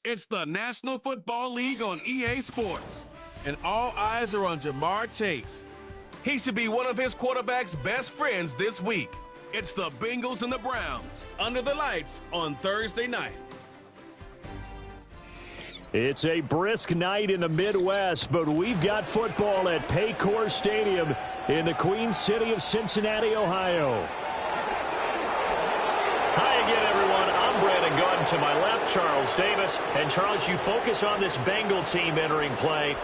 It's the National Football League on EA Sports, and all eyes are on Jamar Chase. He should be one of his quarterback's best friends this week. It's the Bengals and the Browns under the lights on Thursday night. It's a brisk night in the Midwest, but we've got football at Paycor Stadium in the Queen City of Cincinnati, Ohio. Hi again, everyone. I'm Brandon Gunn. To my left, Charles Davis. And, Charles, you focus on this Bengal team entering play.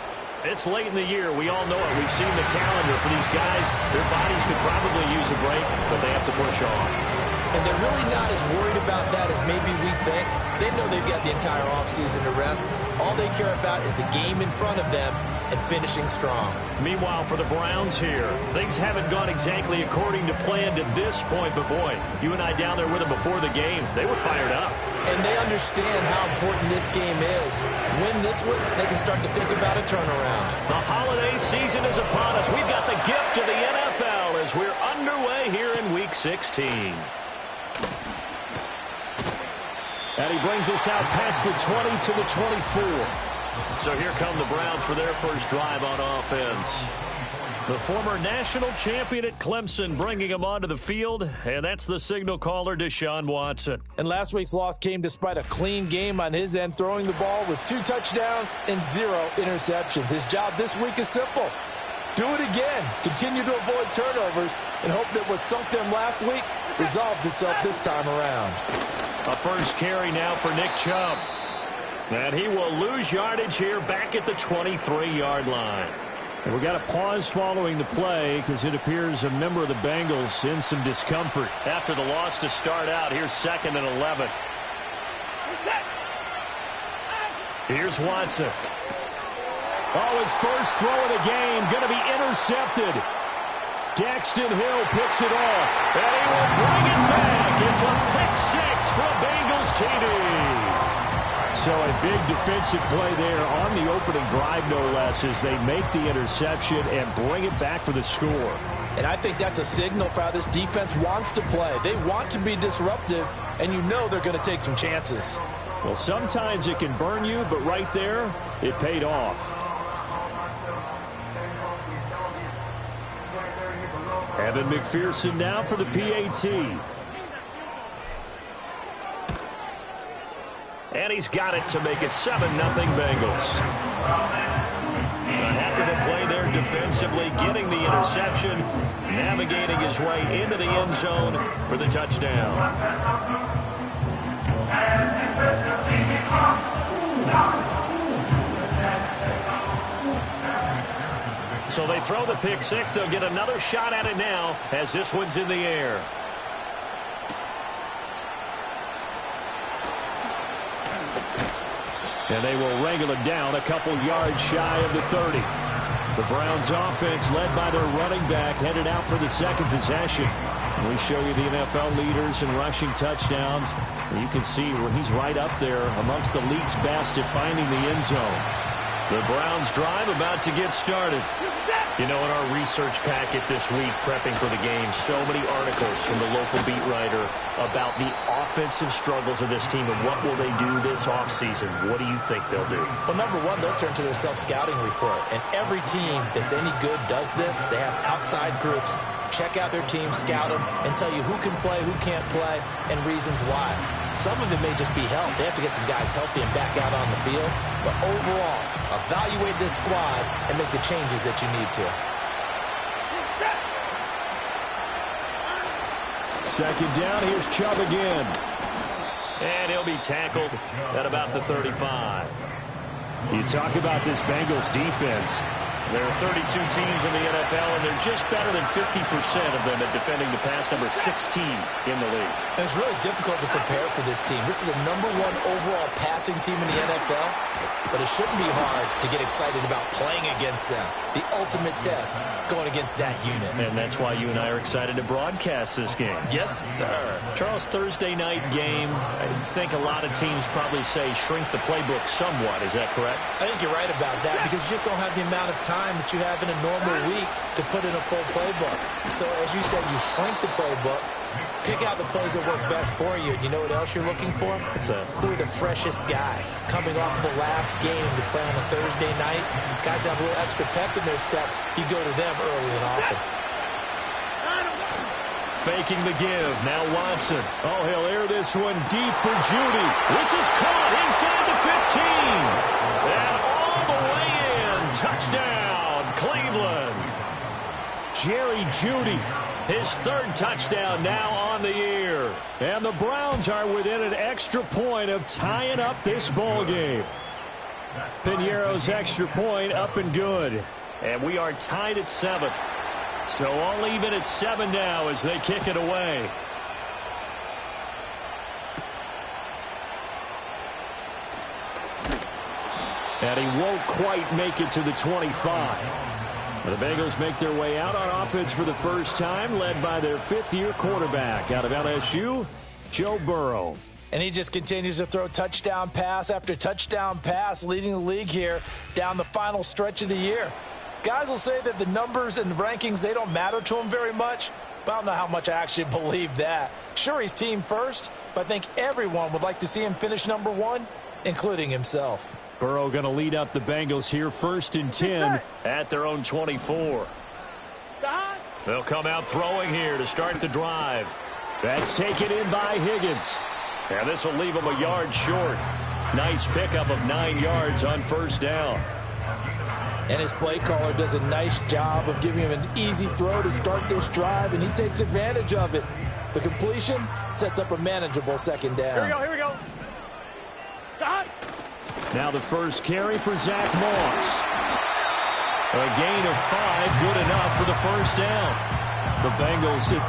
It's late in the year. We all know it. We've seen the calendar for these guys. Their bodies could probably use a break, but they have to push on. And they're really not as worried about that as maybe we think. They know they've got the entire offseason to rest. All they care about is the game in front of them and finishing strong. Meanwhile, for the Browns here, things haven't gone exactly according to plan to this point. But, boy, you and I down there with them before the game, they were fired up. And they understand how important this game is. Win this one, they can start to think about a turnaround. The holiday season is upon us. We've got the gift of the NFL as we're underway here in Week 16. And he brings us out past the 20 to the 24. So here come the Browns for their first drive on offense. The former national champion at Clemson bringing him onto the field, and that's the signal caller, Deshaun Watson. And last week's loss came despite a clean game on his end, throwing the ball with 2 touchdowns and 0 interceptions. His job this week is simple. Do it again. Continue to avoid turnovers and hope that what sunk them last week resolves itself this time around. A first carry now for Nick Chubb. And he will lose yardage here back at the 23-yard line. And we've got a pause following the play because it appears a member of the Bengals in some discomfort. After the loss to start out, here's 2nd and 11. Here's Watson. Oh, his first throw of the game going to be intercepted. Daxton Hill picks it off. And he will bring it back. It's a pick 6 for a Bengals TD. So a big defensive play there on the opening drive, no less, as they make the interception and bring it back for the score. And I think that's a signal for how this defense wants to play. They want to be disruptive, and you know they're going to take some chances. Well, sometimes it can burn you, but right there, it paid off. Evan McPherson now for the PAT. And he's got it to make it 7-0 Bengals. A heck of a play there defensively, getting the interception, navigating his way into the end zone for the touchdown. So they throw the pick 6. They'll get another shot at it now as this one's in the air. And they will wrangle it down a couple yards shy of the 30. The Browns offense led by their running back headed out for the second possession. And we show you the NFL leaders in rushing touchdowns. And you can see where he's right up there amongst the league's best at finding the end zone. The Browns drive about to get started. You know, in our research packet this week, prepping for the game, so many articles from the local beat writer about the offensive struggles of this team and what will they do this offseason. What do you think they'll do? Well, number one, they'll turn to their self-scouting report. And every team that's any good does this. They have outside groups. Check out their team, scout them, and tell you who can play, who can't play, and reasons why. Some of it may just be health. They have to get some guys healthy and back out on the field. But overall, evaluate this squad and make the changes that you need to. Second down, here's Chubb again. And he'll be tackled at about the 35. You talk about this Bengals defense. There are 32 teams in the NFL, and they're just better than 50% of them at defending the pass, number 16 in the league. And it's really difficult to prepare for this team. This is the #1 overall passing team in the NFL, but it shouldn't be hard to get excited about playing against them. The ultimate test, going against that unit. And that's why you and I are excited to broadcast this game. Yes, sir. Charles, Thursday night game, I think a lot of teams probably say shrink the playbook somewhat. Is that correct? I think you're right about that because you just don't have the amount of time that you have in a normal week to put in a full playbook. So, as you said, you shrink the playbook, Pick out the plays that work best for you. You know what else you're looking for? Who are the freshest guys? Coming off the last game to play on a Thursday night, guys have a little extra pep in their step. You go to them early and often. Faking the give. Now Watson. Oh, he'll air this one deep for Judy. This is caught inside the 15. And all the way in. Touchdown, Cleveland. Jerry Judy. His third touchdown now on the year. And the Browns are within an extra point of tying up this ball game. Piñeiro's extra point up and good. And we are tied at 7. So all even at 7 now as they kick it away. And he won't quite make it to the 25. The Bengals make their way out on offense for the first time, led by their fifth-year quarterback out of LSU, Joe Burrow. And he just continues to throw touchdown pass after touchdown pass, leading the league here down the final stretch of the year. Guys will say that the numbers and the rankings, they don't matter to him very much, but I don't know how much I actually believe that. Sure, he's team first, but I think everyone would like to see him finish number 1, including himself. Burrow going to lead up the Bengals here, 1st and 10. At their own 24. They'll come out throwing here to start the drive. That's taken in by Higgins. And this will leave him a yard short. Nice pickup of 9 yards on first down. And his play caller does a nice job of giving him an easy throw to start this drive, and he takes advantage of it. The completion sets up a manageable second down. Here we go. Stop. Now the first carry for Zach Moss. A gain of 5, good enough for the first down. The Bengals at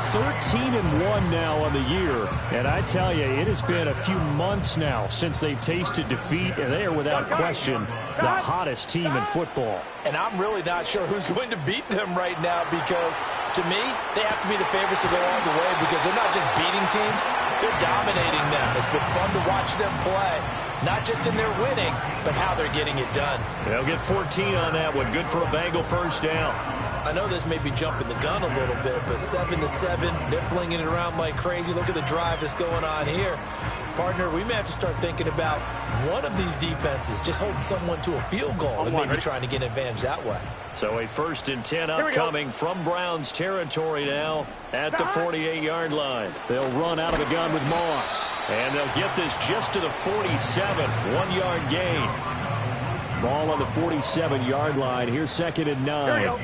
13-1 now on the year. And I tell you, it has been a few months now since they've tasted defeat, and they are without question the hottest team in football. And I'm really not sure who's going to beat them right now, because to me, they have to be the favorites to go all the way, because they're not just beating teams, they're dominating them. It's been fun to watch them play. Not just in their winning, but how they're getting it done. They'll get 14 on that one. Good for a Bengal first down. I know this may be jumping the gun a little bit, but 7-7, they're flinging it around like crazy. Look at the drive that's going on here. Partner, we may have to start thinking about one of these defenses just holding someone to a field goal and maybe trying to get an advantage that way. So a 1st and 10 upcoming from Browns territory now at the 48-yard line. They'll run out of the gun with Moss. And they'll get this just to the 47, 1-yard gain. Ball on the 47-yard line. Here's 2nd and 9.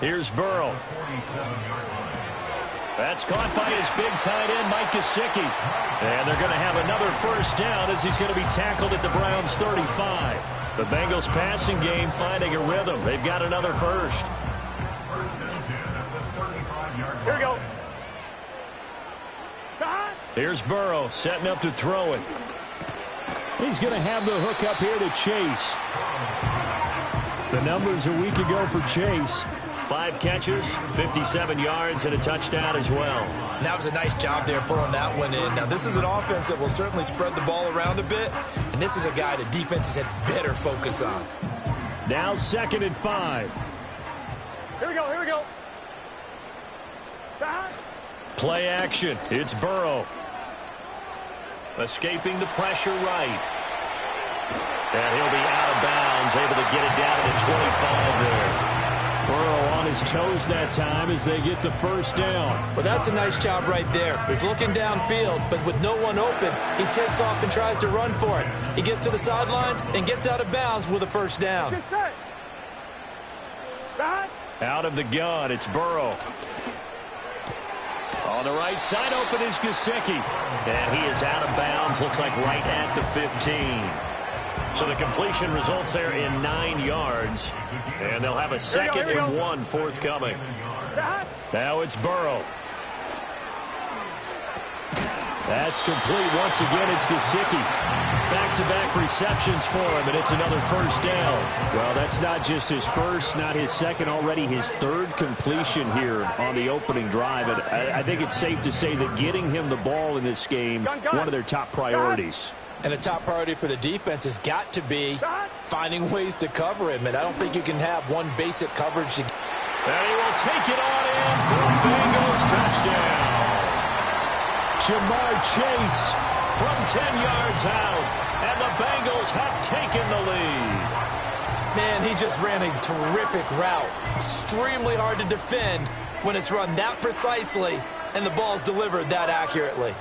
Here's Burrow. That's caught by his big tight end, Mike Gesicki. And they're going to have another first down as he's going to be tackled at the Browns' 35. The Bengals passing game finding a rhythm. They've got another first. Here we go. Here's Burrow setting up to throw it. He's going to have the hook up here to Chase. The numbers a week ago for Chase. 5 catches, 57 yards, and a touchdown as well. And that was a nice job there pulling that one in. Now, this is an offense that will certainly spread the ball around a bit, and this is a guy that defenses had better focus on. Now 2nd and 5. Here we go. Play action. It's Burrow. Escaping the pressure right. And he'll be out of bounds, able to get it down to the 25 there. Burrow on his toes that time as they get the first down. Well, that's a nice job right there. He's looking downfield, but with no one open, he takes off and tries to run for it. He gets to the sidelines and gets out of bounds with a first down. Out of the gun, it's Burrow. On the right side, open is Gesicki. And he is out of bounds, looks like right at the 15. So the completion results there in 9 yards. And they'll have a 2nd and 1 forthcoming. Now it's Burrow. That's complete. Once again, it's Gesicki. Back-to-back receptions for him, and it's another first down. Well, that's not just his first, not his second, already his 3rd completion here on the opening drive. And I think it's safe to say that getting him the ball in this game, one of their top priorities. And the top priority for the defense has got to be finding ways to cover him. And I don't think you can have one basic coverage. And he will take it on in for a Bengals touchdown. Jamar Chase from 10 yards out, and the Bengals have taken the lead. Man, he just ran a terrific route. Extremely hard to defend when it's run that precisely and the ball's delivered that accurately.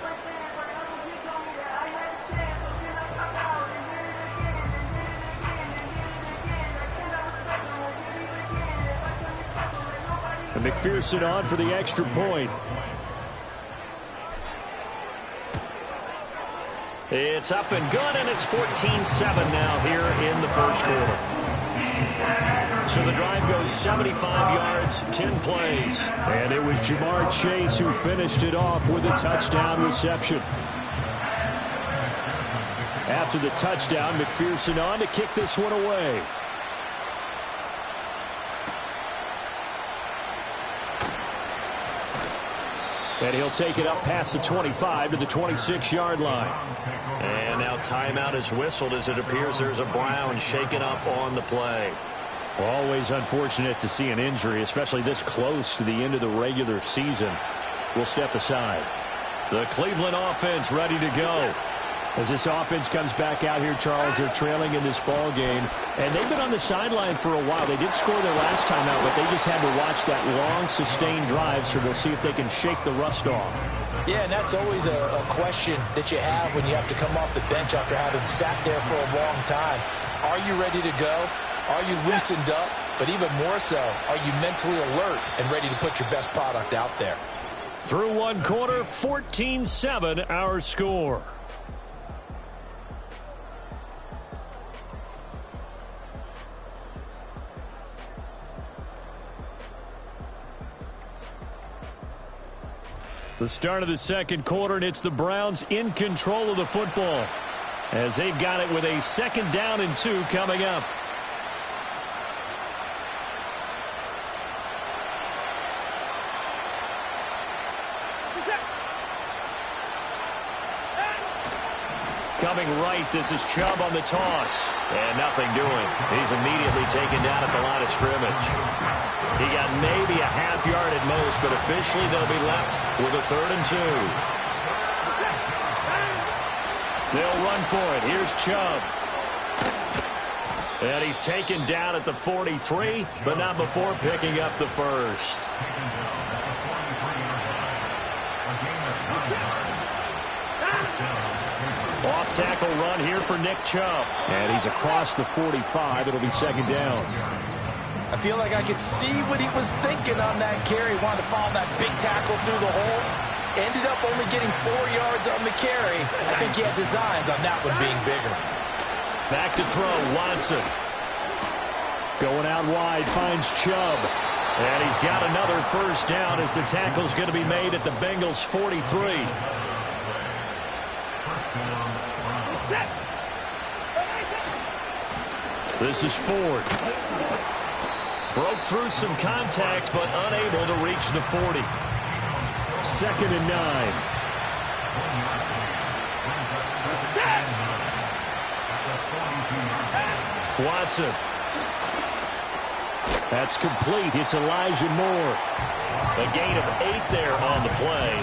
And McPherson on for the extra point. It's up and good, and it's 14-7 now here in the first quarter. So the drive goes 75 yards, 10 plays. And it was Jamar Chase who finished it off with a touchdown reception. After the touchdown, McPherson on to kick this one away. And he'll take it up past the 25 to the 26-yard line. And now timeout is whistled as it appears there's a Brown shaken up on the play. Always unfortunate to see an injury, especially this close to the end of the regular season. We'll step aside. The Cleveland offense ready to go. As this offense comes back out here, Charles, they're trailing in this ball game. And they've been on the sideline for a while. They did score their last time out, but they just had to watch that long, sustained drive, so we'll see if they can shake the rust off. Yeah, and that's always a question that you have when you have to come off the bench after having sat there for a long time. Are you ready to go? Are you loosened up? But even more so, are you mentally alert and ready to put your best product out there? Through one quarter, 14-7 our score. The start of the second quarter, and it's the Browns in control of the football as they've got it with a 2nd down and 2 coming up. Coming right, this is Chubb on the toss. And nothing doing. He's immediately taken down at the line of scrimmage. He got maybe a half yard at most, but officially they'll be left with a 3rd and 2. They'll run for it. Here's Chubb. And he's taken down at the 43, but not before picking up the first. Off-tackle run here for Nick Chubb. And he's across the 45. It'll be 2nd down. I feel like I could see what he was thinking on that carry. Wanted to follow that big tackle through the hole. Ended up only getting 4 yards on the carry. I think he had designs on that one being bigger. Back to throw, Watson. Going out wide, finds Chubb. And he's got another 1st down as the tackle's going to be made at the Bengals' 43. This is Ford. Broke through some contact, but unable to reach the 40. 2nd and 9. Watson. That's complete. It's Elijah Moore. A gain of 8 there on the play.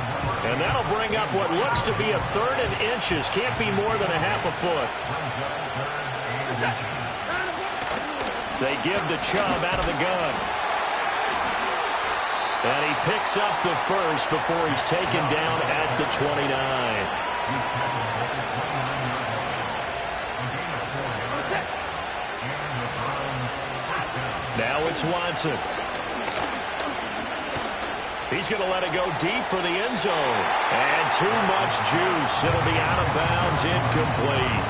And that'll bring up what looks to be a 3rd and inches. Can't be more than a half a foot. They give the Chubb out of the gun. And he picks up the first before he's taken down at the 29. Now it's Watson. He's going to let it go deep for the end zone. And too much juice. It'll be out of bounds, incomplete.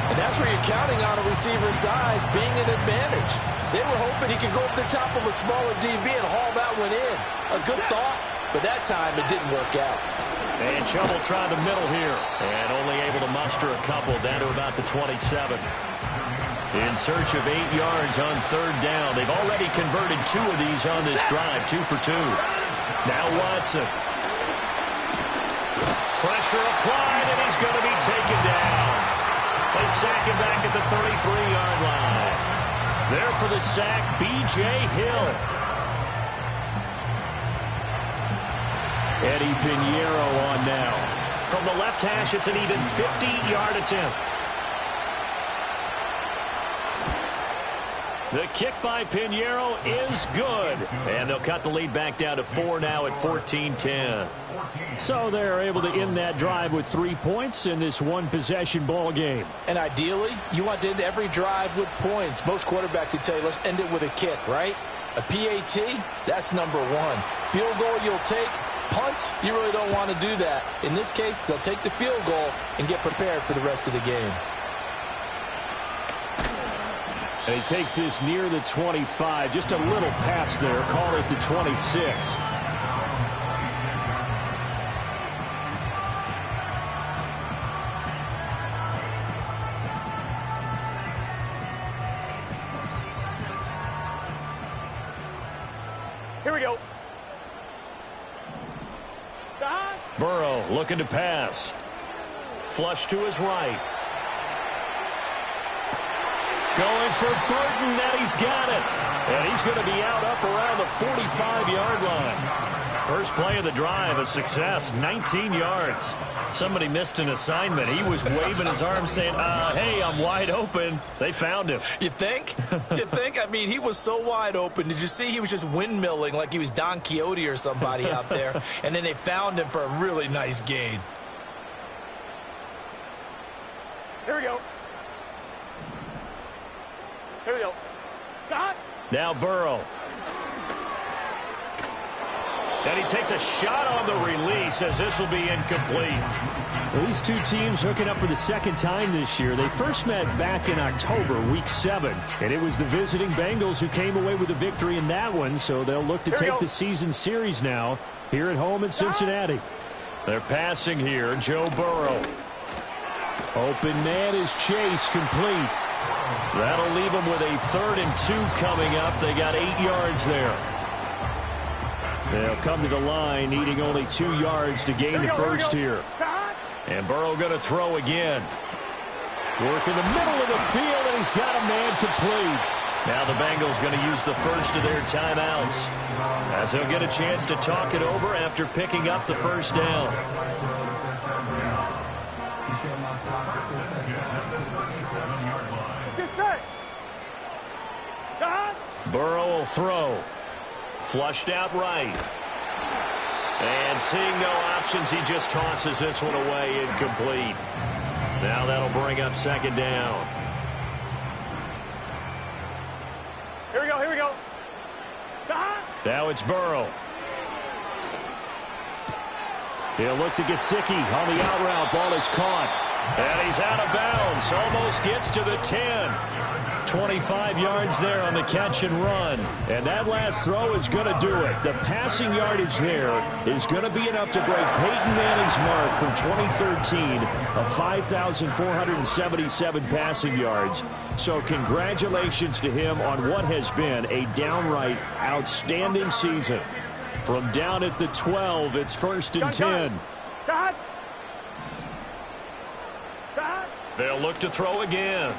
And that's where you're counting on a receiver's size being an advantage. They were hoping he could go over the top of a smaller DB and haul that one in. A good thought, but that time it didn't work out. And Chubb will try the middle here. And only able to muster a couple down to about the 27. In search of 8 yards on 3rd down. They've already converted 2 of these on this drive, 2 for 2. Now Watson. Pressure applied, and he's going to be taken down. They sack him back at the 33-yard line. There for the sack, B.J. Hill. Eddie Pinheiro on now. From the left hash, it's an even 50-yard attempt. The kick by Pinheiro is good. And they'll cut the lead back down to 4 now at 14-10. So they're able to end that drive with 3 points in this one-possession ball game. And ideally, you want to end every drive with points. Most quarterbacks would tell you, let's end it with a kick, right? A PAT, that's number one. Field goal you'll take. Punts, you really don't want to do that. In this case, they'll take the field goal and get prepared for the rest of the game. And he takes this near the 25. Just a little pass there. Call it the 26. Here we go. Burrow looking to pass. Flush to his right. Going for Burton, and he's got it. And he's going to be out up around the 45-yard line. First play of the drive, a success, 19 yards. Somebody missed an assignment. He was waving his arms saying, hey, I'm wide open. They found him. You think? You think? I mean, he was so wide open. Did you see he was just windmilling like he was Don Quixote or somebody out there? And then they found him for a really nice gain. Here we go. Here we go. Stop. Now Burrow. And he takes a shot on the release as this will be incomplete. Well, these two teams hooking up for the second time this year. They first met back in October, Week 7. And it was the visiting Bengals who came away with a victory in that one. So they'll look to take the season series now here at home in Cincinnati. They're passing here. Joe Burrow. Open man is Chase, complete. That'll leave them with a 3rd and 2 coming up. They got 8 yards there. They'll come to the line, needing only 2 yards to gain the first here. And Burrow going to throw again. Work in the middle of the field, and he's got a man complete. Now the Bengals going to use the first of their timeouts, as they'll get a chance to talk it over after picking up the first down. Burrow will throw. Flushed out right. And seeing no options, he just tosses this one away, incomplete. Now that'll bring up 2nd down. Here we go, here we go. Now it's Burrow. He'll look to Gesicki on the out route. Ball is caught. And he's out of bounds. Almost gets to the 10. 25 yards there on the catch and run. And that last throw is going to do it. The passing yardage there is going to be enough to break Peyton Manning's mark from 2013 of 5,477 passing yards. So congratulations to him on what has been a downright outstanding season. From down at the 12, it's 1st and 10. They'll look to throw again.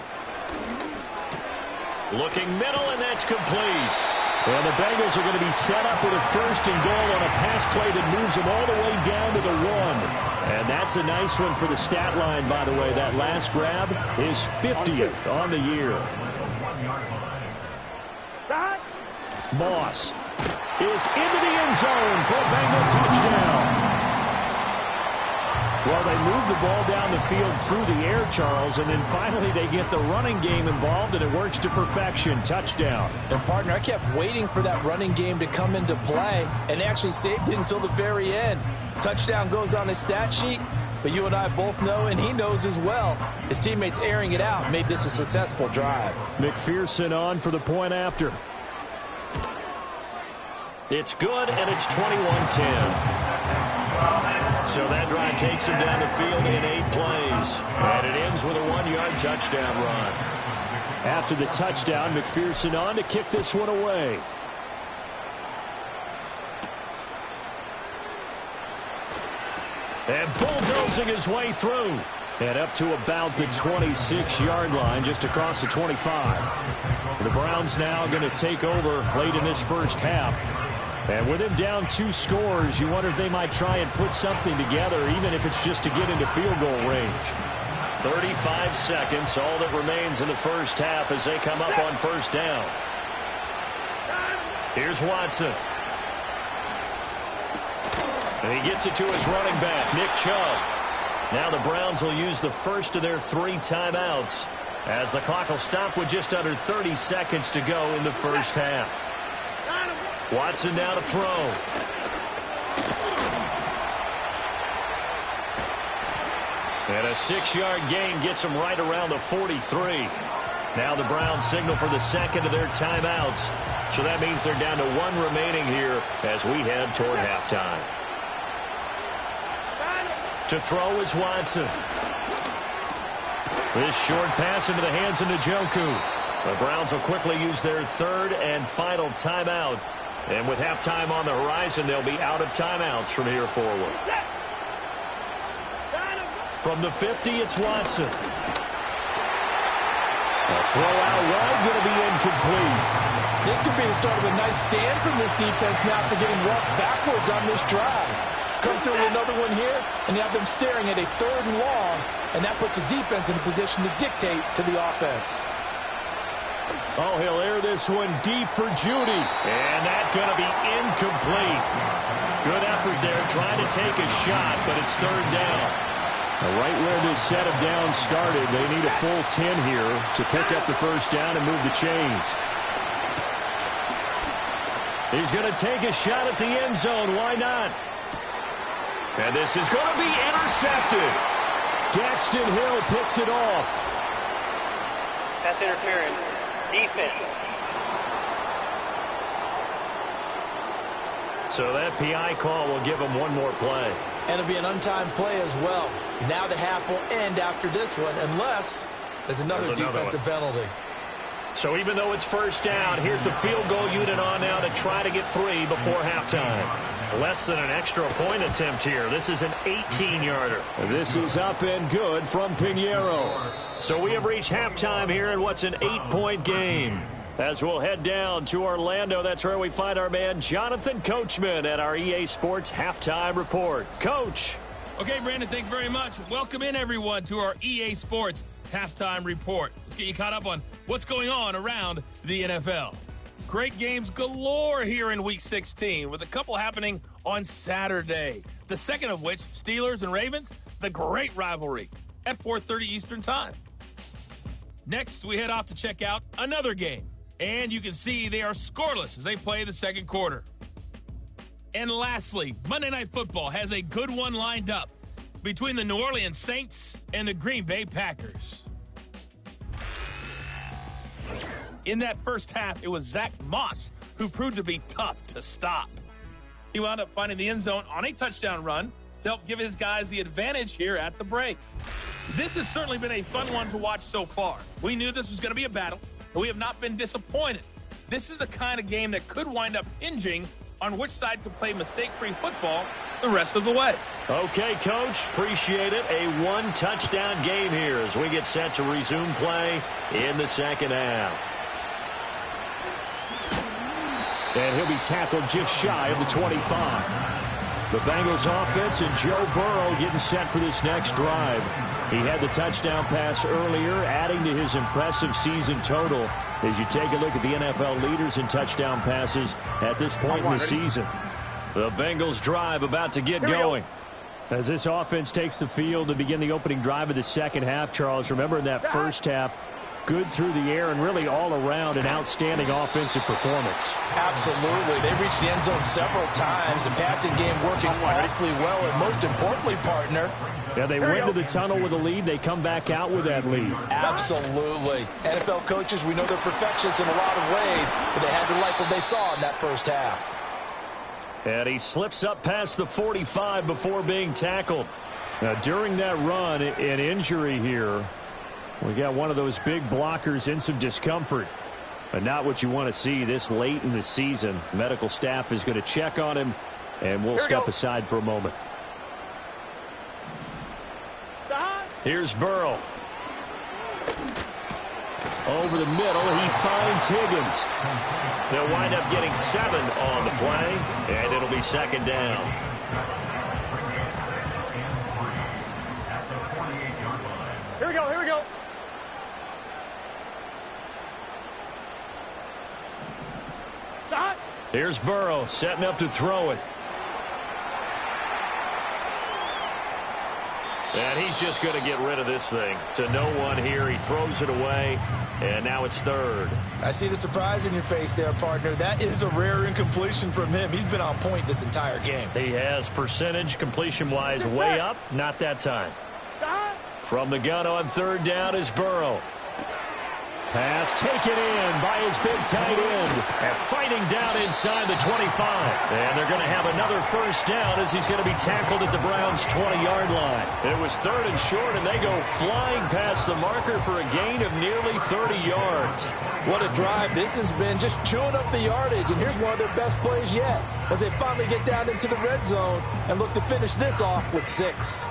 Looking middle, and that's complete. Well, the Bengals are going to be set up with a 1st and goal on a pass play that moves them all the way down to the 1. And that's a nice one for the stat line, by the way. That last grab is 50th on the year. Moss is into the end zone for a Bengal touchdown. Well, they move the ball down the field through the air, Charles, and then finally they get the running game involved, and it works to perfection. Touchdown. And, partner, I kept waiting for that running game to come into play and actually saved it until the very end. Touchdown goes on his stat sheet, but you and I both know, and he knows as well, his teammates airing it out made this a successful drive. McPherson on for the point after. It's good, and it's 21-10. So that drive takes him down the field in 8 plays. And it ends with a 1-yard touchdown run. After the touchdown, McPherson on to kick this one away. And bulldozing his way through. And up to about the 26-yard line, just across the 25. The Browns now going to take over late in this first half. And with him down 2 scores, you wonder if they might try and put something together, even if it's just to get into field goal range. 35 seconds, all that remains in the first half as they come up on first down. Here's Watson. And he gets it to his running back, Nick Chubb. Now the Browns will use the first of their 3 timeouts as the clock will stop with just under 30 seconds to go in the first half. Watson now to throw. And a 6-yard gain gets him right around the 43. Now the Browns signal for the second of their timeouts. So that means they're down to 1 remaining here as we head toward halftime. To throw is Watson. This short pass into the hands of Njoku. The Browns will quickly use their 3rd and final timeout. And with halftime on the horizon, they'll be out of timeouts from here forward. From the 50, it's Watson. A throw out wide, going to be incomplete. This could be the start of a nice stand from this defense now after getting walked backwards on this drive. Come through with another one here, and you have them staring at a 3rd and long, and that puts the defense in a position to dictate to the offense. Oh, he'll air this one deep for Judy. And that's going to be incomplete. Good effort there, trying to take a shot, but it's 3rd down. Right where this set of downs started, they need a full 10 here to pick up the first down and move the chains. He's going to take a shot at the end zone. Why not? And this is going to be intercepted. Daxton Hill picks it off. Pass interference. Defense. So that PI call will give him one more play. And it'll be an untimed play as well. Now the half will end after this one, unless there's another defensive penalty. So even though it's first down, here's the field goal unit on now to try to get 3 before halftime. Less than an extra point attempt here. This is an 18-yarder. This is up and good from Pinheiro. So we have reached halftime here in what's an 8-point game. As we'll head down to Orlando, that's where we find our man Jonathan Coachman at our EA Sports Halftime Report. Coach. Okay, Brandon, thanks very much. Welcome in, everyone, to our EA Sports Halftime Report. Let's get you caught up on what's going on around the NFL. Great games galore here in Week 16, with a couple happening on Saturday. The second of which, Steelers and Ravens, the great rivalry at 4:30 Eastern Time. Next, we head off to check out another game. And you can see they are scoreless as they play the second quarter. And lastly, Monday Night Football has a good one lined up between the New Orleans Saints and the Green Bay Packers. In that first half, it was Zach Moss who proved to be tough to stop. He wound up finding the end zone on a touchdown run to help give his guys the advantage here at the break. This has certainly been a fun one to watch so far. We knew this was going to be a battle, but we have not been disappointed. This is the kind of game that could wind up hinging on which side could play mistake-free football the rest of the way. Okay, Coach, appreciate it. A 1-touchdown game here as we get set to resume play in the second half. And he'll be tackled just shy of the 25. The Bengals offense and Joe Burrow getting set for this next drive. He had the touchdown pass earlier, adding to his impressive season total as you take a look at the NFL leaders in touchdown passes at this point in the season. The Bengals drive about to get going. As this offense takes the field to begin the opening drive of the second half, Charles, remember in that first half, good through the air and really all around an outstanding offensive performance. Absolutely. They reached the end zone several times. The passing game working awfully well. And most importantly, partner, yeah, they went to the tunnel with a lead. They come back out with that lead. Absolutely. NFL coaches, we know they're perfectionists in a lot of ways, but they had to like what they saw in that first half. And he slips up past the 45 before being tackled. Now, during that run, an injury here. We got one of those big blockers in some discomfort. But not what you want to see this late in the season. Medical staff is going to check on him, and we'll step aside for a moment. Here's Burrow. Over the middle, he finds Higgins. They'll wind up getting 7 on the play, and it'll be second down. Here we go, here we go. Stop. Here's Burrow setting up to throw it. And he's just going to get rid of this thing. To no one here. He throws it away, and now it's third. I see the surprise in your face there, partner. That is a rare incompletion from him. He's been on point this entire game. He has percentage completion-wise way up. Not that time. From the gun on third down is Burrow. Pass taken in by his big tight end. And fighting down inside the 25. And they're going to have another first down as he's going to be tackled at the Browns' 20-yard line. It was third and short, and they go flying past the marker for a gain of nearly 30 yards. What a drive. This has been just chewing up the yardage, and here's one of their best plays yet as they finally get down into the red zone and look to finish this off with 6.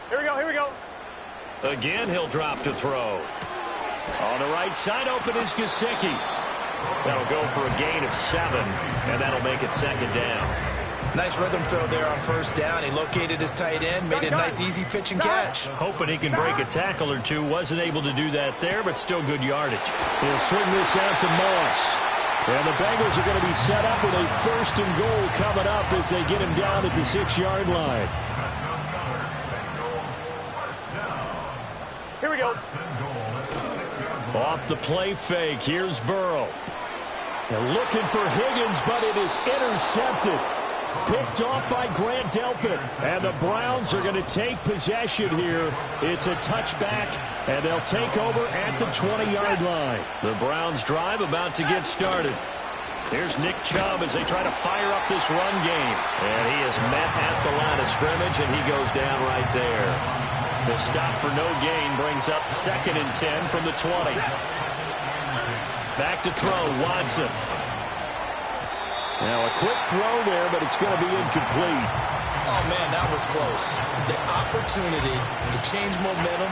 Here we go, here we go. Again, he'll drop to throw. On the right side, open is Gesicki. That'll go for a gain of 7, and that'll make it second down. Nice rhythm throw there on first down. He located his tight end, made a nice easy pitch and catch. Hoping he can break a tackle or two. Wasn't able to do that there, but still good yardage. He'll swing this out to Moss. And the Bengals are going to be set up with a first and goal coming up as they get him down at the 6-yard line. Here we go. Off the play fake, here's Burrow. They're looking for Higgins, but it is intercepted. Picked off by Grant Delpit. And the Browns are going to take possession here. It's a touchback, and they'll take over at the 20-yard line. The Browns drive about to get started. Here's Nick Chubb as they try to fire up this run game. And he is met at the line of scrimmage, and he goes down right there. The stop for no gain brings up 2nd and 10 from the 20. Back to throw, Watson. Now a quick throw there, but it's going to be incomplete. Oh, man, that was close. The opportunity to change momentum,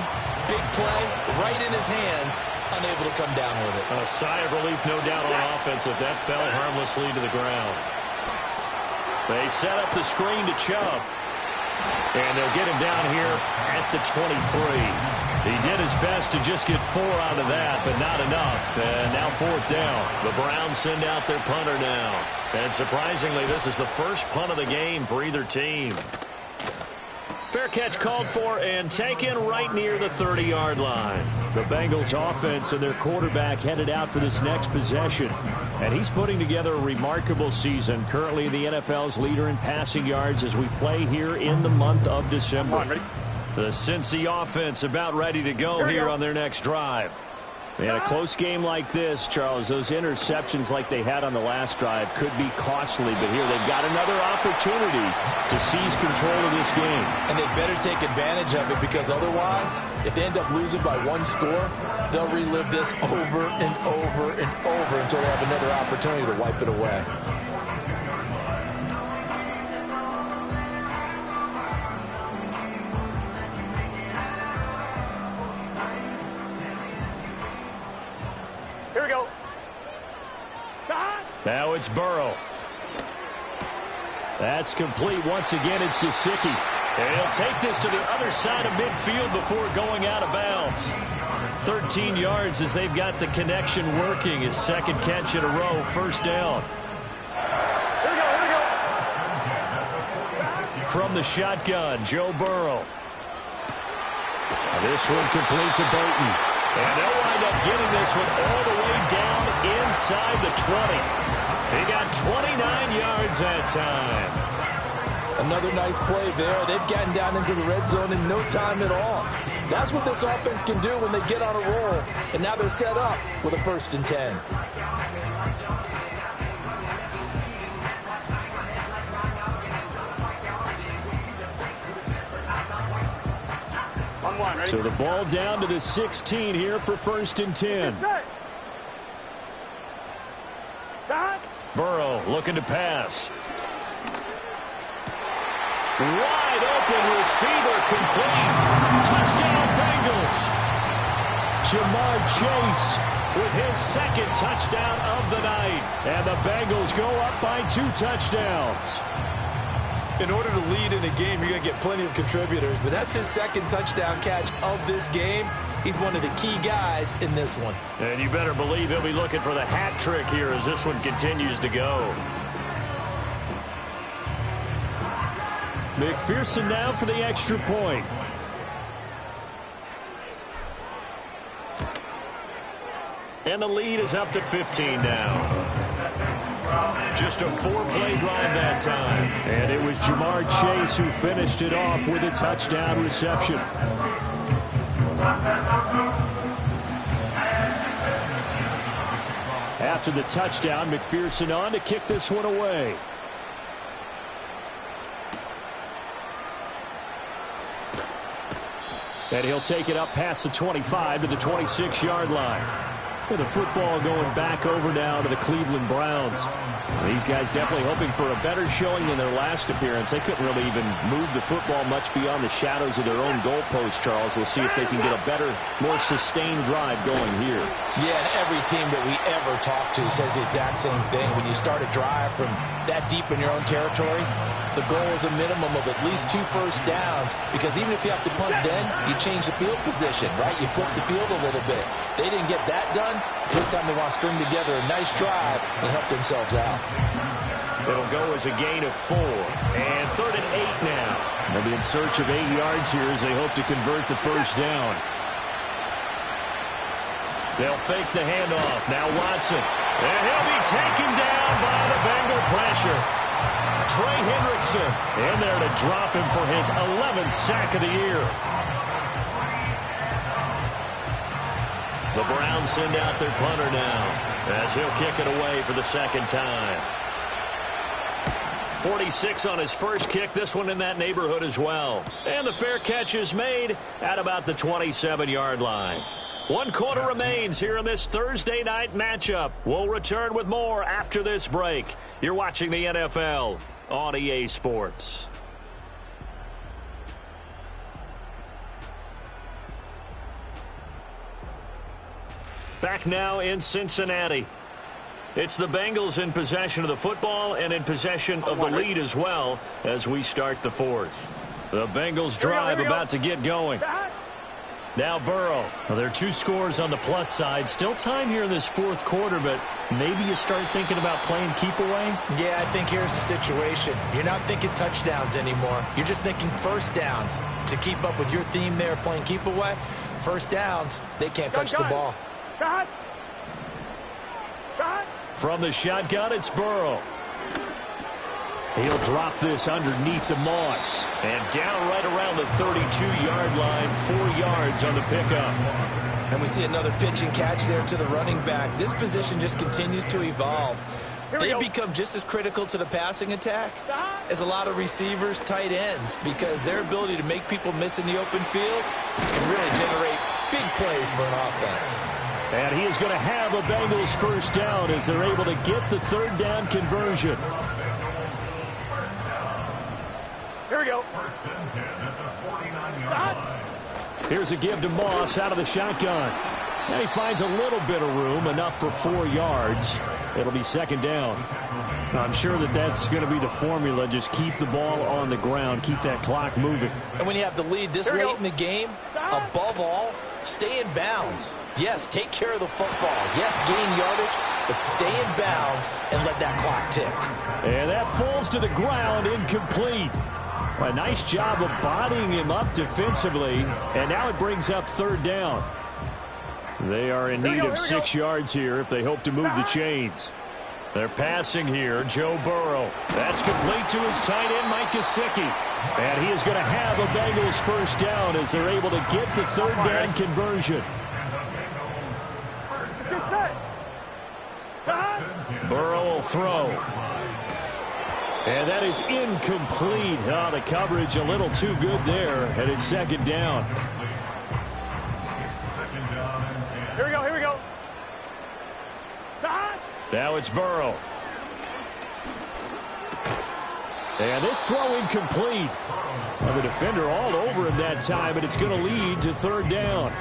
big play, right in his hands, unable to come down with it. A sigh of relief, no doubt, on offense if that fell harmlessly to the ground. They set up the screen to Chubb. And they'll get him down here at the 23. He did his best to just get 4 out of that, but not enough. And now 4th down. The Browns send out their punter now. And surprisingly, this is the first punt of the game for either team. Fair catch called for and taken right near the 30-yard line. The Bengals offense and their quarterback headed out for this next possession. And he's putting together a remarkable season. Currently the NFL's leader in passing yards as we play here in the month of December. The Cincy offense about ready to go here on their next drive. In a close game like this, Charles, those interceptions like they had on the last drive could be costly. But here they've got another opportunity to seize control of this game. And they better take advantage of it because otherwise, if they end up losing by 1 score, they'll relive this over and over and over until they have another opportunity to wipe it away. Here we go. Now it's Burrow. That's complete. Once again, it's Gesicki. And he'll take this to the other side of midfield before going out of bounds. 13 yards as they've got the connection working. His 2nd catch in a row, first down. Here we go, here we go. From the shotgun, Joe Burrow. This one complete to Burton. And they'll wind up getting this one all the way down inside the 20. He got 29 yards that time. Another nice play there. They've gotten down into the red zone in no time at all. That's what this offense can do when they get on a roll. And now they're set up with a 1st and 10. On 1, ready? So the ball down to the 16 here for 1st and 10. Burrow looking to pass. Wide Wide open receiver complete. Touchdown Bengals. Jamar Chase With his second touchdown of the night. And the Bengals go up by 2 touchdowns. In order to lead in a game, you're going to get plenty of contributors, but that's his second touchdown catch of this game. He's one of the key guys in this one. And you better believe he'll be looking for the hat trick here as this one continues to go. McPherson now for the extra point. And the lead is up to 15 now. Just a 4-play drive that time. And it was Jamar Chase who finished it off with a touchdown reception. After the touchdown, McPherson on to kick this one away. And he'll take it up past the 25 to the 26-yard line. With the football going back over now to the Cleveland Browns. These guys definitely hoping for a better showing than their last appearance. They couldn't really even move the football much beyond the shadows of their own goalpost, Charles. We'll see if they can get a better, more sustained drive going here. Yeah, and every team that we ever talk to says the exact same thing. When you start a drive from that deep in your own territory, the goal is a minimum of at least 2 first downs, because even if you have to punt then, you change the field position, right? You flip the field a little bit. They didn't get that done. This time they want to string together a nice drive and help themselves out. It'll go as a gain of 4. And 3rd and 8 now. They'll be in search of 8 yards here as they hope to convert the first down. They'll fake the handoff. Now Watson. And he'll be taken down by the Bengal pressure. Trey Hendrickson in there to drop him for his 11th sack of the year. The Browns send out their punter now as he'll kick it away for the second time. 46 on his first kick. This one in that neighborhood as well. And the fair catch is made at about the 27-yard line. 1 quarter remains here in this Thursday night matchup. We'll return with more after this break. You're watching the NFL on EA Sports. Back now in Cincinnati. It's the Bengals in possession of the football and in possession of the lead as well as we start the fourth. The Bengals drive about to get going. Now Burrow. Well, there are 2 scores on the plus side. Still time here in this fourth quarter, but maybe you start thinking about playing keep away? Yeah, I think here's the situation. You're not thinking touchdowns anymore. You're just thinking first downs. To keep up with your theme there, playing keep away, first downs, they can't touch the ball. From the shotgun, it's Burrow. He'll drop this underneath the Moss. And down right around the 32-yard line, 4 yards on the pickup. And we see another pitch and catch there to the running back. This position just continues to evolve. They become just as critical to the passing attack as a lot of receivers, tight ends, because their ability to make people miss in the open field can really generate big plays for an offense. And he is going to have a Bengals first down as they're able to get the 3rd down conversion. Here we go. Here's a give to Moss out of the shotgun. And he finds a little bit of room, enough for 4 yards. It'll be 2nd down. I'm sure that that's going to be the formula. Just keep the ball on the ground. Keep that clock moving. And when you have the lead this late in the game, above all, stay in bounds. Yes, take care of the football. Yes, gain yardage, but stay in bounds and let that clock tick. And that falls to the ground, incomplete. A nice job of bodying him up defensively, and now it brings up 3rd down. They are in need of 6 yards here if they hope to move the chains. They're passing here, Joe Burrow. That's complete to his tight end, Mike Gesicki. And he is going to have a Bengals first down as they're able to get the 3rd down conversion. Burrow will throw. And that is incomplete. Oh, the coverage a little too good there, and it's 2nd down. Here we go, here we go. Now it's Burrow. And this throw incomplete. Well, the defender all over him that time, but it's going to lead to third down.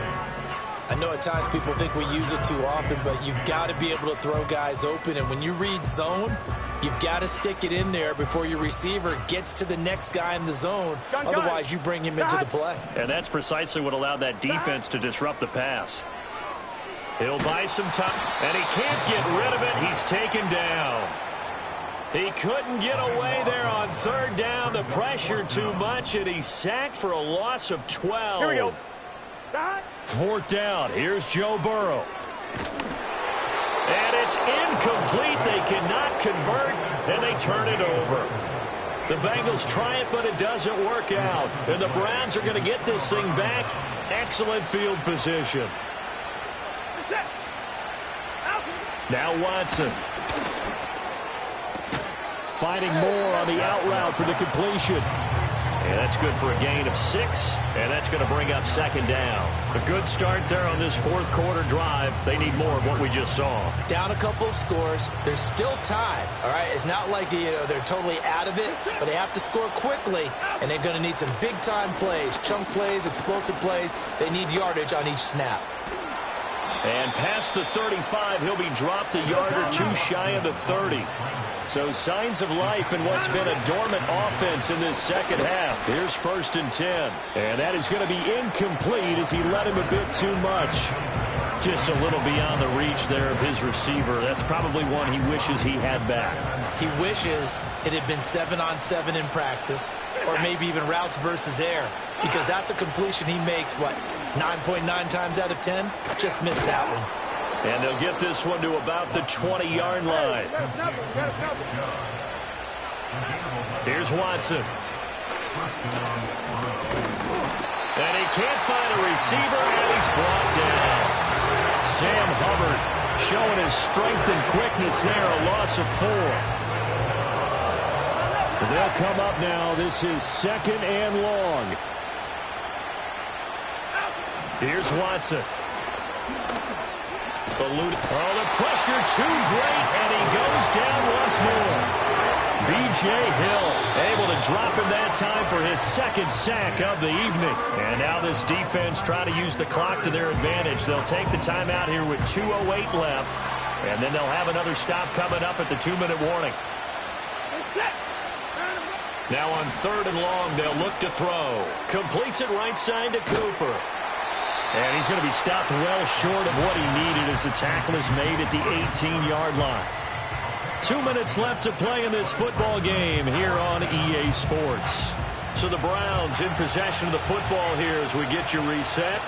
I know at times people think we use it too often, but you've got to be able to throw guys open. And when you read zone, you've got to stick it in there before your receiver gets to the next guy in the zone. Otherwise, you bring him into the play. And that's precisely what allowed that defense to disrupt the pass. He'll buy some time, and he can't get rid of it. He's taken down. He couldn't get away there on third down. The pressure too much, and he's sacked for a loss of 12. Here we go. Fourth down. Here's Joe Burrow. And it's incomplete. They cannot convert, and they turn it over. The Bengals try it, but it doesn't work out. And the Browns are going to get this thing back. Excellent field position. Now Watson. Finding more on the out route for the completion. And that's good for a gain of 6, and that's going to bring up second down. A good start there on this fourth quarter drive. They need more of what we just saw. Down a couple of scores. They're still tied, all right? It's not like they're totally out of it, but they have to score quickly, and they're going to need some big-time plays, chunk plays, explosive plays. They need yardage on each snap. And past the 35, he'll be dropped a yard or two shy of the 30. So signs of life in what's been a dormant offense in this second half. Here's 1st and 10. And that is going to be incomplete as he let him a bit too much. Just a little beyond the reach there of his receiver. That's probably one he wishes he had back. He wishes it had been 7-on-7 in practice, or maybe even routes versus air, because that's a completion he makes, 9.9 times out of 10? Just missed that one. And they'll get this one to about the 20-yard line. Here's Watson. And he can't find a receiver, and he's brought down. Sam Hubbard showing his strength and quickness there, a loss of 4. They'll come up now. This is 2nd and long. Here's Watson. Oh, the pressure too great, and he goes down once more. B.J. Hill able to drop him that time for his 2nd sack of the evening. And now this defense trying to use the clock to their advantage. They'll take the timeout here with 2:08 left, and then they'll have another stop coming up at the 2-minute warning. Now on 3rd and long, they'll look to throw. Completes it right side to Cooper. And he's going to be stopped well short of what he needed as the tackle is made at the 18-yard line. 2 minutes left to play in this football game here on EA Sports. So the Browns in possession of the football here as we get you reset.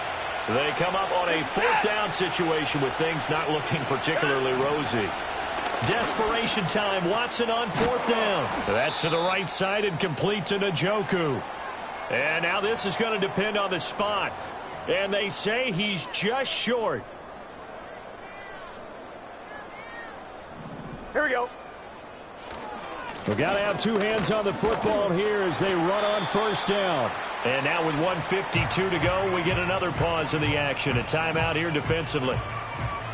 They come up on a 4th down situation with things not looking particularly rosy. Desperation time. Watson on 4th down. That's to the right side and complete to Njoku. And now this is going to depend on the spot. And they say he's just short. Here we go. We've got to have 2 hands on the football here as they run on 1st down. And now with 1:52 to go, we get another pause in the action. A timeout here defensively.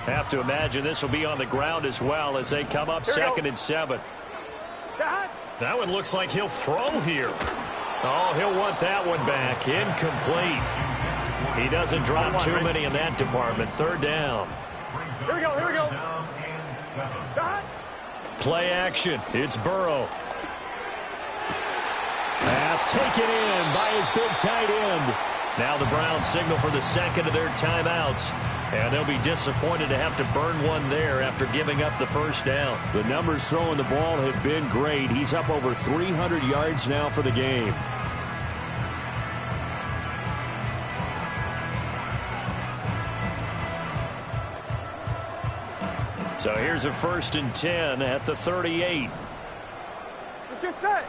Have to imagine this will be on the ground as well as they come up 2nd and 7. That one looks like he'll throw here. Oh, he'll want that one back. Incomplete. He doesn't drop too many in that department. 3rd down. Here we go, here we go. Play action. It's Burrow. Pass taken in by his big tight end. Now the Browns signal for the 2nd of their timeouts. And they'll be disappointed to have to burn one there after giving up the 1st down. The numbers throwing the ball have been great. He's up over 300 yards now for the game. So here's a 1st and 10 at the 38. Let's get set.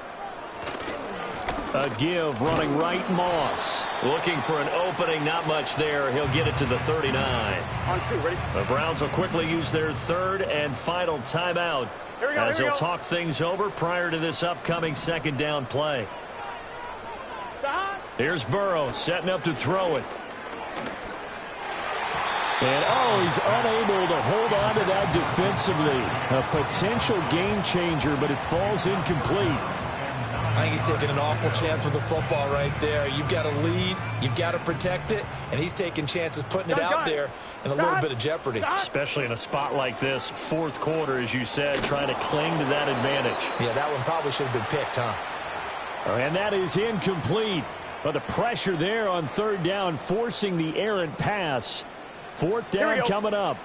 A give running right, Moss. Looking for an opening, not much there. He'll get it to the 39. On 2, ready? The Browns will quickly use their 3rd and final timeout as they'll talk things over prior to this upcoming 2nd down play. Here's Burrow setting up to throw it. And, he's unable to hold on to that defensively. A potential game changer, but it falls incomplete. taking an awful chance with the football right there. You've got to lead, you've got to protect it, and he's taking chances putting it out there in a little bit of jeopardy. Especially in a spot like this, fourth quarter, as you said, trying to cling to that advantage. Yeah, that one probably should have been picked, huh? And that is incomplete. But the pressure there on third down, forcing the errant pass. Fourth down coming up.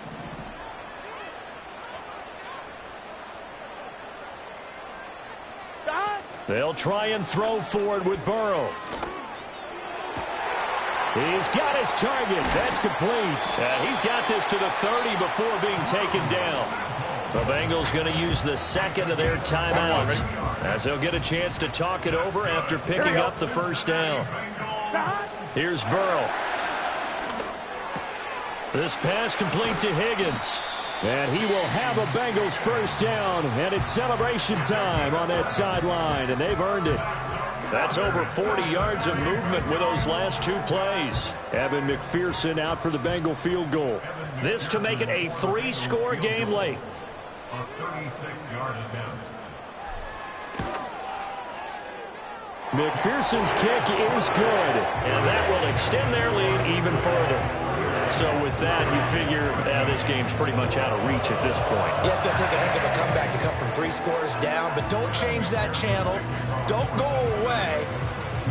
They'll try and throw forward with Burrow. He's got his target. That's complete. He's got this to the 30 before being taken down. The Bengals going to use the second of their timeouts as they'll get a chance to talk it over after picking up the first down. Here's Burrow. This pass complete to Higgins. And he will have a Bengals first down, and it's celebration time on that sideline, and they've earned it. That's over 40 yards of movement with those last two plays. Evan McPherson out for the Bengal field goal. This to make it a 3-score game late. A 36-yard attempt. McPherson's kick is good. And that will extend their lead even further. So with that, you figure this game's pretty much out of reach at this point. Yeah, it's going to take a heck of a comeback to come from 3 scores down, but don't change that channel. Don't go away.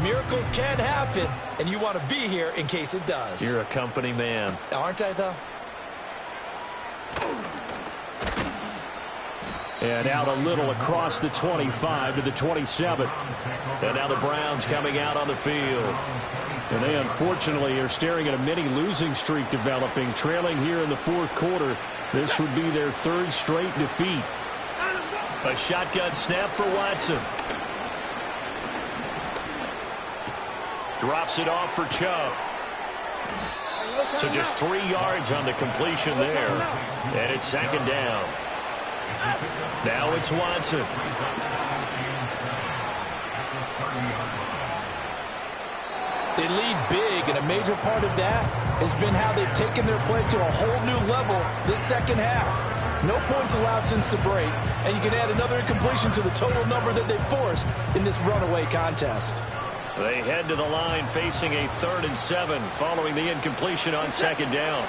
Miracles can happen, and you want to be here in case it does. You're a company man. Aren't I, though? And out a little across the 25 to the 27. And now the Browns coming out on the field. And they unfortunately are staring at a mini losing streak developing, trailing here in the fourth quarter. This would be their 3rd straight defeat. A shotgun snap for Watson. Drops it off for Chubb. So just 3 yards on the completion there. And it's second down. Now it's Watson. They lead big, and a major part of that has been how they've taken their play to a whole new level this second half. No points allowed since the break, and you can add another incompletion to the total number that they've forced in this runaway contest. They head to the line facing a 3rd and 7 following the incompletion on second down.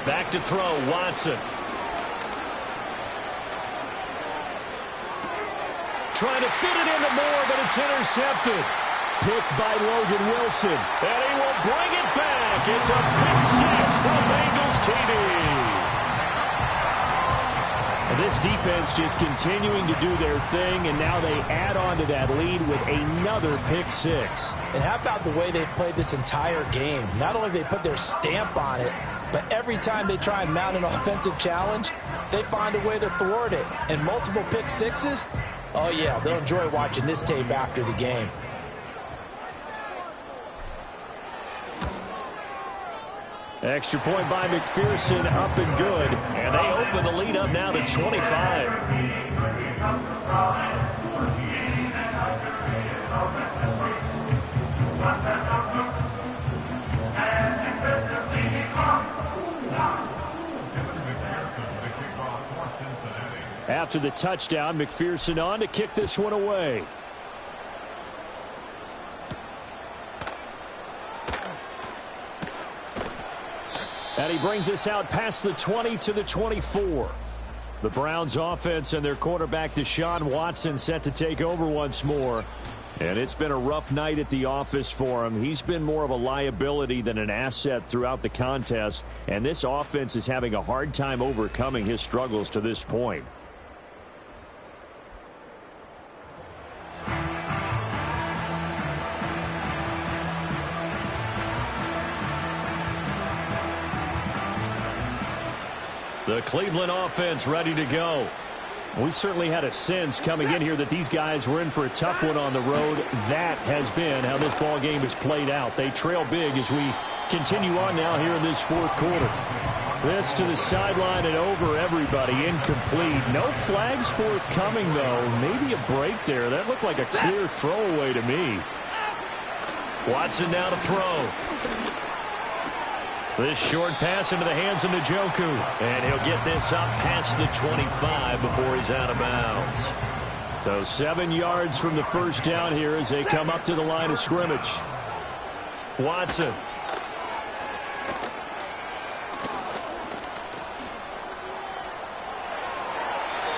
Back to throw, Watson. Trying to fit it into Moore, but it's intercepted. Picked by Logan Wilson. And he will bring it back. It's a pick 6 for Bengals TV. And this defense just continuing to do their thing, and now they add on to that lead with another pick 6. And how about the way they've played this entire game? Not only have they put their stamp on it, but every time they try and mount an offensive challenge, they find a way to thwart it. And multiple pick 6s, oh yeah, they'll enjoy watching this tape after the game. Extra point by McPherson, up and good. And they open the lead up now to 25. After the touchdown, McPherson on to kick this one away. And he brings us out past the 20 to the 24. The Browns offense and their quarterback Deshaun Watson set to take over once more. And it's been a rough night at the office for him. He's been more of a liability than an asset throughout the contest. And this offense is having a hard time overcoming his struggles to this point. The Cleveland offense ready to go. We certainly had a sense coming in here that these guys were in for a tough one on the road. That has been how this ball game has played out. They trail big as we continue on now here in this fourth quarter. This to the sideline and over everybody. Incomplete. No flags forthcoming, though. Maybe a break there. That looked like a clear throwaway to me. Watson now to throw. This short pass into the hands of Njoku. And he'll get this up past the 25 before he's out of bounds. So 7 yards from the first down here as they come up to the line of scrimmage. Watson.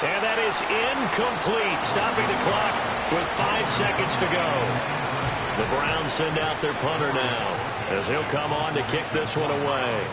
And that is incomplete, stopping the clock with 5 seconds to go. The Browns send out their punter now as he'll come on to kick this one away.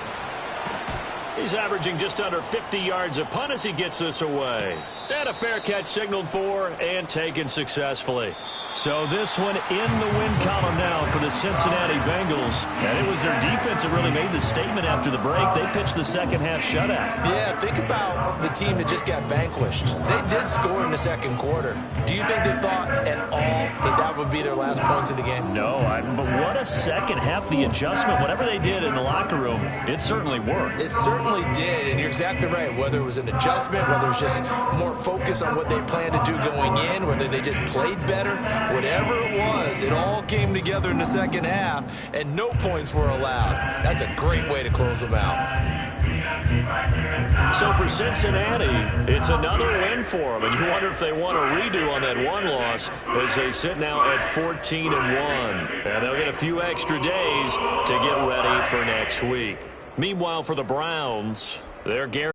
He's averaging just under 50 yards a punt as he gets this away. And a fair catch signaled for and taken successfully. So this one in the win column now for the Cincinnati Bengals. And it was their defense that really made the statement after the break. They pitched the second half shutout. Yeah, think about the team that just got vanquished. They did score in the second quarter. Do you think they thought at all that that would be their last points of the game? No, but what a second half, the adjustment. Whatever they did in the locker room, it certainly worked. It certainly did, and you're exactly right. Whether it was an adjustment, whether it was just more focus on what they planned to do going in, whether they just played better, whatever it was, it all came together in the second half, and no points were allowed. That's a great way to close them out. So for Cincinnati, it's another win for them, and you wonder if they want a redo on that one loss as they sit now at 14-1. And they'll get a few extra days to get ready for next week. Meanwhile, for the Browns, they're guaranteed